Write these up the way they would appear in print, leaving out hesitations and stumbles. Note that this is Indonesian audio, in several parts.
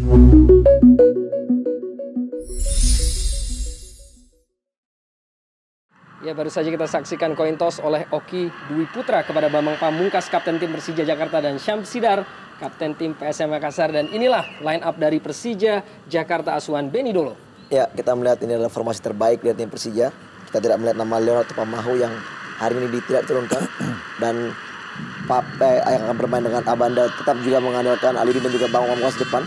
Ya, baru saja kita saksikan koin toss oleh Oki Dwi Putra kepada Bambang Pamungkas, Kapten Tim Persija Jakarta, dan Syamsidar, Kapten Tim PSM Makassar. Dan inilah line up dari Persija Jakarta asuhan Benny Dolo. Ya, kita melihat ini adalah formasi terbaik dari tim Persija. Kita tidak melihat nama Leonardo Pamahu yang hari ini tidak diturunkan. Dan Pape yang akan bermain dengan Abanda tetap juga mengandalkan Alidin dan juga Bambang Pamungkas depan.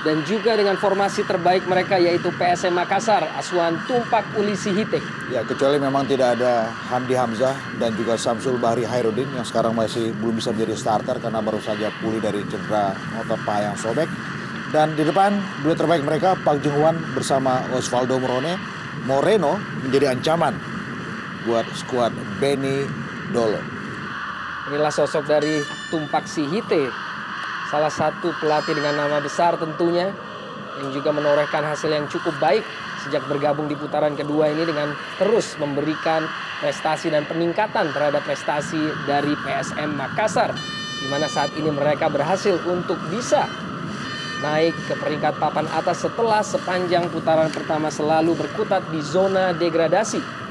Dan juga dengan formasi terbaik mereka yaitu PSM Makassar, asuhan Tumpak Ulisi Hite. Ya, kecuali memang tidak ada Hamdi Hamzah dan juga Samsul Bahri Hairudin yang sekarang masih belum bisa menjadi starter karena baru saja pulih dari cedera otot paha yang sobek. Dan di depan dua terbaik mereka, Park Jung-hwan bersama Osvaldo Moreno menjadi ancaman buat skuad Benny Dolo. Inilah sosok dari Tumpak Si Hite, salah satu pelatih dengan nama besar tentunya, yang juga menorehkan hasil yang cukup baik sejak bergabung di putaran kedua ini dengan terus memberikan prestasi dan peningkatan terhadap prestasi dari PSM Makassar, di mana saat ini mereka berhasil untuk bisa naik ke peringkat papan atas setelah sepanjang putaran pertama selalu berkutat di zona degradasi.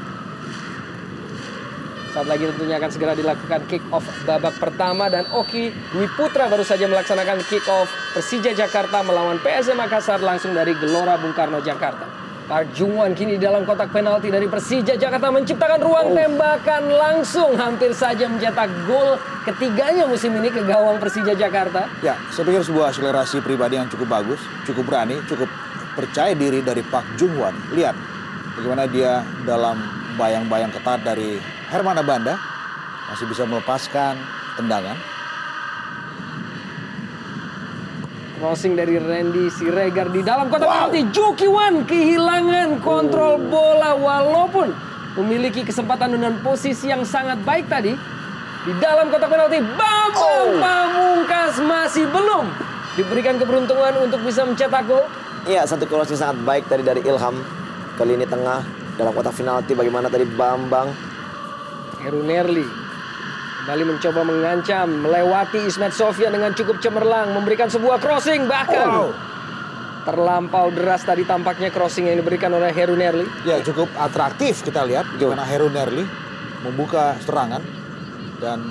Saat lagi tentunya akan segera dilakukan kick off babak pertama, dan Oki Dwi Putra baru saja melaksanakan kick off Persija Jakarta melawan PSM Makassar langsung dari Gelora Bung Karno Jakarta. Park Jung-hwan kini di dalam kotak penalti dari Persija Jakarta menciptakan ruang tembakan langsung, hampir saja mencetak gol ketiganya musim ini ke gawang Persija Jakarta. Ya, saya pikir sebuah akselerasi pribadi yang cukup bagus, cukup berani, cukup percaya diri dari Park Jung-hwan. Lihat bagaimana dia dalam bayang-bayang ketat dari Herman Abanda masih bisa melepaskan tendangan. Crossing dari Randy Siregar di dalam kotak penalti. Juki Wan kehilangan kontrol bola walaupun memiliki kesempatan dan posisi yang sangat baik tadi. Di dalam kotak penalti, Bambang Pamungkas masih belum diberikan keberuntungan untuk bisa mencetak gol. Iya, satu crossing sangat baik tadi dari Ilham ke lini tengah dalam kotak penalti. Bagaimana tadi Bambang Heru Nerli kembali mencoba mengancam, melewati Ismet Sofyan dengan cukup cemerlang, memberikan sebuah crossing, bahkan terlampau deras tadi tampaknya crossing yang diberikan oleh Heru Nerli. Ya, cukup atraktif kita lihat bagaimana Heru Nerli membuka serangan, dan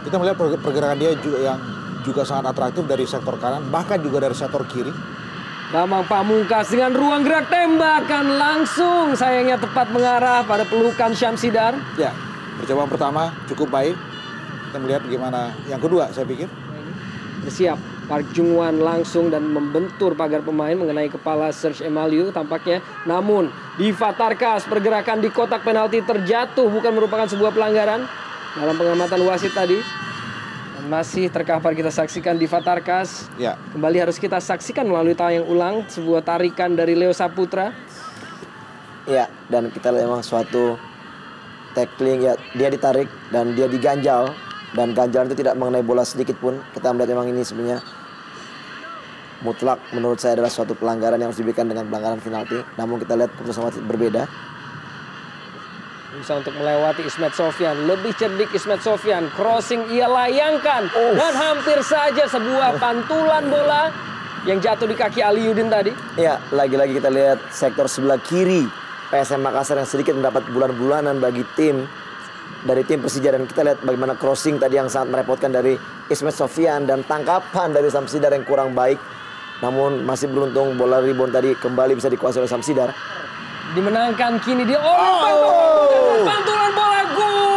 kita melihat pergerakan dia juga yang juga sangat atraktif dari sektor kanan, bahkan juga dari sektor kiri. Bambang Pamungkas dengan ruang gerak tembakan langsung, sayangnya tepat mengarah pada pelukan Syamsidar. Ya, percobaan pertama cukup baik. Kita melihat bagaimana yang kedua, saya pikir. Bersiap, Park Jung-hwan langsung dan membentur pagar pemain mengenai kepala Serge Emaliu tampaknya. Namun, Diva Tarkas pergerakan di kotak penalti terjatuh, bukan merupakan sebuah pelanggaran dalam pengamatan wasit tadi. Dan masih terkapar kita saksikan Diva Tarkas. Ya. Kembali harus kita saksikan melalui tayang ulang sebuah tarikan dari Leo Saputra. ya, dan kita lihat memang suatu tackling, ya, dia ditarik dan dia diganjal. Dan ganjalan itu tidak mengenai bola sedikit pun. Kita melihat memang ini sebenarnya mutlak menurut saya adalah suatu pelanggaran yang harus diberikan dengan pelanggaran penalti. Namun kita lihat keputusan wasit berbeda. Bisa untuk melewati Ismet Sofyan. Lebih cerdik Ismet Sofyan. Crossing ia layangkan. Dan hampir saja sebuah pantulan bola yang jatuh di kaki Aliudin tadi. Ya, lagi-lagi kita lihat sektor sebelah kiri PSM Makassar yang sedikit mendapat bulan-bulanan bagi tim dari tim Persija, dan kita lihat bagaimana crossing tadi yang sangat merepotkan dari Ismet Sofyan dan tangkapan dari Syamsidar yang kurang baik. Namun masih beruntung bola rebound tadi kembali bisa dikuasai oleh Syamsidar. Dimenangkan kini dia. Pantulan bola, gol!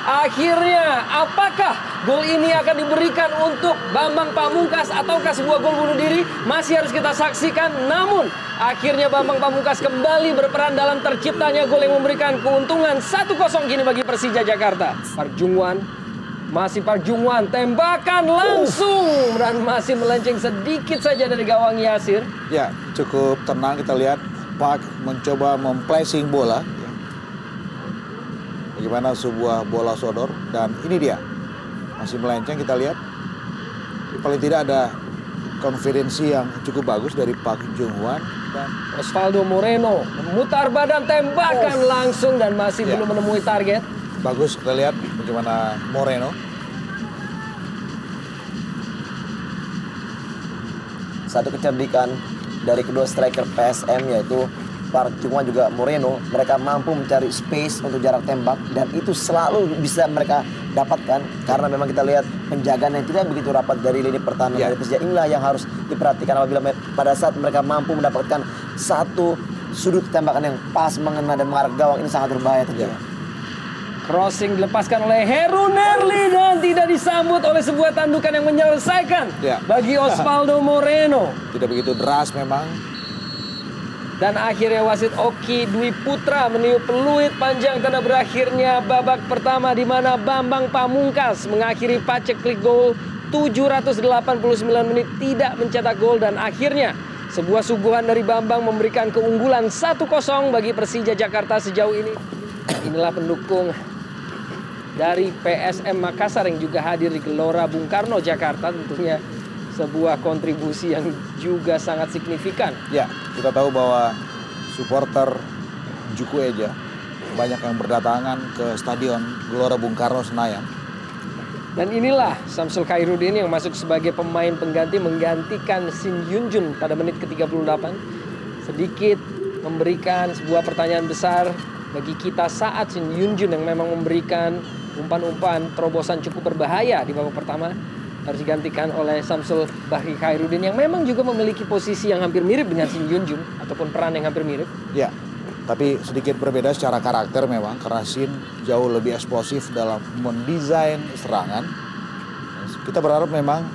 Akhirnya apakah gol ini akan diberikan untuk Bambang Pamungkas ataukah sebuah gol bunuh diri? Masih harus kita saksikan. Namun akhirnya Bambang Pamungkas kembali berperan dalam terciptanya gol yang memberikan keuntungan 1-0 kini bagi Persija Jakarta. Park Jung-hwan, masih Park Jung-hwan, tembakan langsung dan masih melenceng sedikit saja dari gawang Yasir. Ya, cukup tenang kita lihat Park mencoba memplacing bola. Bagaimana sebuah bola sodor, dan ini dia masih melenceng. Kita lihat paling tidak ada konfidensi yang cukup bagus dari Park Jung-hwan. Dan Osvaldo Moreno memutar badan, tembakan langsung dan masih belum menemui target. bagus kita lihat bagaimana Moreno. Satu kecerdikan dari kedua striker PSM yaitu Park Jung-hwan juga Moreno, mereka mampu mencari space untuk jarak tembak dan itu selalu bisa mereka dapatkan karena memang kita lihat penjagaan yang tidak begitu rapat dari lini pertahanan dari Persija. Inilah yang harus diperhatikan apabila pada saat mereka mampu mendapatkan satu sudut tembakan yang pas mengena dan mengarah gawang, ini sangat berbahaya tentunya. Crossing dilepaskan oleh Heru Nerli dan tidak disambut oleh sebuah tandukan yang menyelesaikan bagi Osvaldo Moreno. Tidak begitu deras memang. Dan akhirnya wasit Oki Dwi Putra meniup peluit panjang tanda berakhirnya babak pertama di mana Bambang Pamungkas mengakhiri paceklik gol 789 menit tidak mencetak gol dan akhirnya sebuah suguhan dari Bambang memberikan keunggulan 1-0 bagi Persija Jakarta sejauh ini. Inilah pendukung dari PSM Makassar yang juga hadir di Gelora Bung Karno Jakarta, tentunya sebuah kontribusi yang juga sangat signifikan. Ya, kita tahu bahwa supporter Juku Eja banyak yang berdatangan ke Stadion Gelora Bung Karno Senayan. Dan inilah Samsul Khairuddin yang masuk sebagai pemain pengganti menggantikan Shin Yunjun pada menit ke-38. Sedikit memberikan sebuah pertanyaan besar bagi kita saat Shin Yunjun yang memang memberikan umpan-umpan terobosan cukup berbahaya di babak pertama harus digantikan oleh Samsul Bahri Khairuddin yang memang juga memiliki posisi yang hampir mirip dengan Shin Yunjun ataupun peran yang hampir mirip. Ya, tapi sedikit berbeda secara karakter memang karena Shin jauh lebih eksplosif dalam mendesain serangan. Kita berharap memang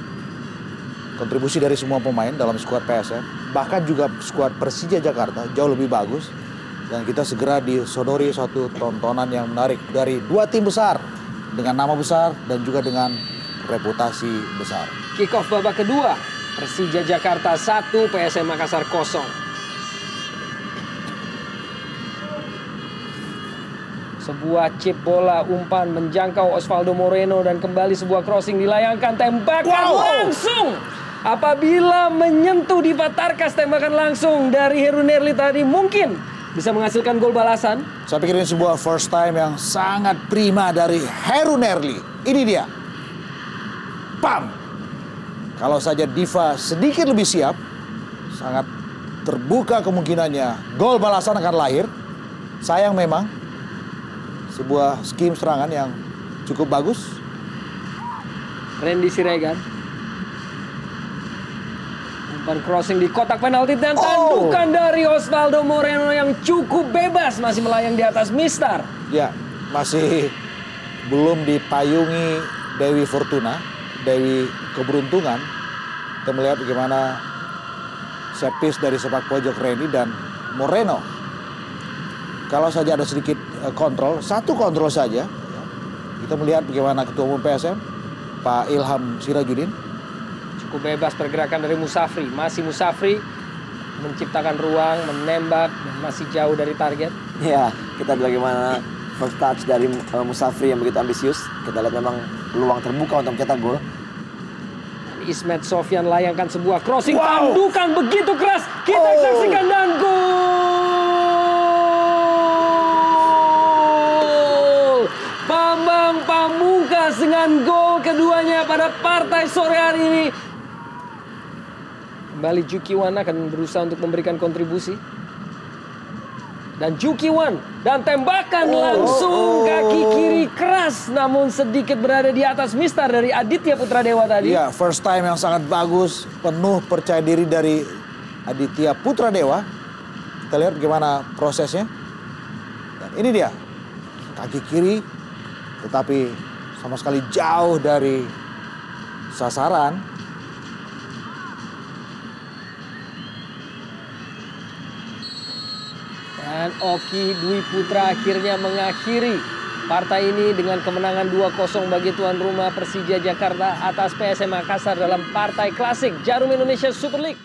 kontribusi dari semua pemain dalam skuad PSM, bahkan juga skuad Persija Jakarta jauh lebih bagus. Dan kita segera disodori suatu tontonan yang menarik dari dua tim besar dengan nama besar dan juga dengan reputasi besar. Kick off babak kedua, Persija Jakarta 1, PSM Makassar 0. Sebuah chip bola umpan menjangkau Osvaldo Moreno dan kembali sebuah crossing dilayangkan, tembakan langsung. Apabila menyentuh di Tarkas, tembakan langsung dari Heru Nerli tadi mungkin bisa menghasilkan gol balasan. Saya pikir ini sebuah first time yang sangat prima dari Heru Nerli. Ini dia. Pam. Kalau saja Diva sedikit lebih siap, sangat terbuka kemungkinannya gol balasan akan lahir. Sayang memang sebuah scheme serangan yang cukup bagus. Randy Siregar. Umpan crossing di kotak penalti dan tandukan dari Osvaldo Moreno yang cukup bebas masih melayang di atas mistar. Ya, masih belum dipayungi Dewi Fortuna, Dewi Keberuntungan. Kita melihat bagaimana set piece dari sepak pojok Randy dan Moreno. Kalau saja ada sedikit kontrol, satu kontrol saja, kita melihat bagaimana Ketua Umum PSM, Pak Ilham Sirajuddin, cukup bebas pergerakan dari Musafri. Masih Musafri menciptakan ruang, menembak, dan masih jauh dari target. Ya, kita lihat bagaimana first touch dari Musafri yang begitu ambisius. Kita lihat memang peluang terbuka untuk mencetak gol. Ismet Sofyan layangkan sebuah crossing, tandukan begitu keras. Kita saksikan dan gol! Bambang Pamungkas dengan gol keduanya pada partai sore hari ini. Kembali Jukiwan akan berusaha untuk memberikan kontribusi. Dan Jukiwan dan tembakan langsung kaki kiri keras namun sedikit berada di atas mistar dari Aditya Putra Dewa tadi. Ya, first time yang sangat bagus, penuh percaya diri dari Aditya Putra Dewa. Kita lihat bagaimana prosesnya. Dan ini dia, kaki kiri tetapi sama sekali jauh dari sasaran. Dan Oki Dwi Putra akhirnya mengakhiri partai ini dengan kemenangan 2-0 bagi tuan rumah Persija Jakarta atas PSM Makassar dalam partai klasik Jarum Indonesia Super League.